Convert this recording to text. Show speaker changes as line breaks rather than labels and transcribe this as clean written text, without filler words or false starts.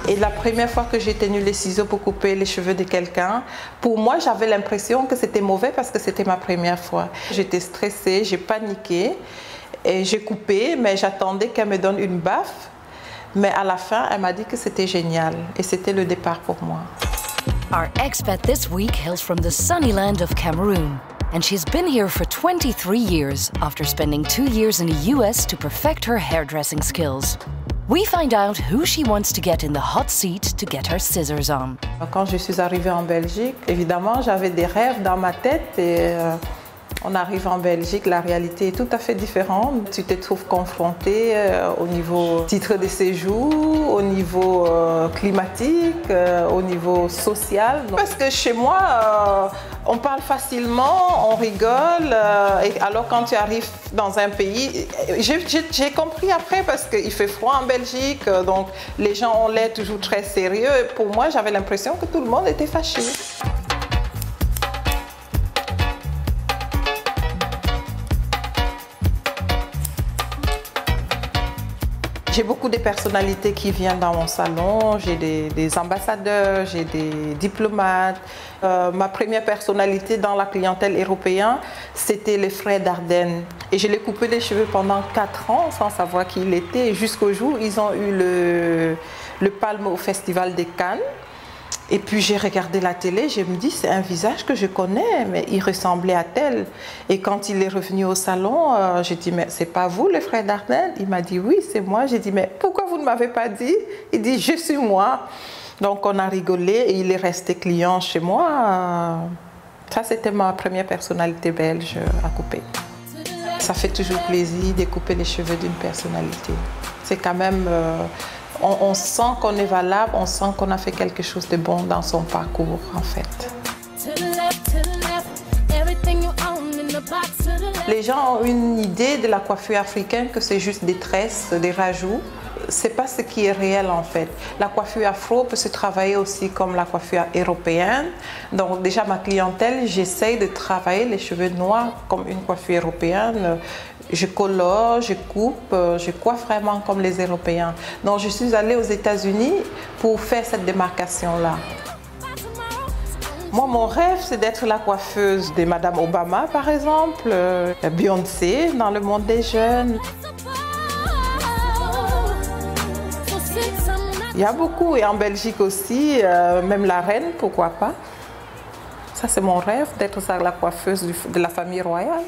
Et la première fois que j'ai tenu les ciseaux pour couper les cheveux de quelqu'un, pour moi, j'avais l'impression que c'était mauvais parce que c'était ma première fois. J'étais stressée, j'ai paniqué et j'ai coupé, mais j'attendais qu'elle me donne une baffe. Mais à la fin, elle m'a dit que c'était génial et c'était le départ pour moi.
Our expat this week hails from the sunny land of Cameroon, and she's been here for 23 years after spending 2 years in the US to perfect her hairdressing skills. We find out who she wants to get in the hot seat to get her scissors on.
Quand je suis arrivée en Belgique, évidemment, j'avais des rêves dans ma tête et on arrive en Belgique, la réalité est tout à fait différente. Tu te trouves confronté au niveau titre de séjour, au niveau climatique, au niveau social. Parce que chez moi, on parle facilement, on rigole. Et alors quand tu arrives dans un pays, j'ai compris après parce qu'il fait froid en Belgique, donc les gens ont l'air toujours très sérieux. Et pour moi, j'avais l'impression que tout le monde était fâché. J'ai beaucoup de personnalités qui viennent dans mon salon, j'ai des ambassadeurs, j'ai des diplomates. Ma première personnalité dans la clientèle européenne, c'était les frères Dardenne. Et je l'ai coupé les cheveux pendant 4 ans sans savoir qui il était, jusqu'au jour où ils ont eu le Palme au Festival de Cannes. Et puis j'ai regardé la télé, je me dis c'est un visage que je connais, mais il ressemblait à tel. Et quand il est revenu au salon, j'ai dit mais c'est pas vous le frère Dardenne? Il m'a dit oui c'est moi. J'ai dit mais pourquoi vous ne m'avez pas dit? Il dit je suis moi. Donc on a rigolé et il est resté client chez moi. Ça c'était ma première personnalité belge à couper. Ça fait toujours plaisir de couper les cheveux d'une personnalité. C'est quand même... On sent qu'on est valable, on sent qu'on a fait quelque chose de bon dans son parcours, en fait. Les gens ont une idée de la coiffure africaine que c'est juste des tresses, des rajouts. C'est pas ce qui est réel, en fait. La coiffure afro peut se travailler aussi comme la coiffure européenne. Donc déjà, ma clientèle, j'essaye de travailler les cheveux noirs comme une coiffure européenne. Je colore, je coupe, je coiffe vraiment comme les Européens. Donc je suis allée aux États-Unis pour faire cette démarcation-là. Moi, mon rêve, c'est d'être la coiffeuse de Madame Obama, par exemple, Beyoncé dans le monde des jeunes. Il y a beaucoup, et en Belgique aussi, même la reine, pourquoi pas. Ça, c'est mon rêve, d'être la coiffeuse de la famille royale.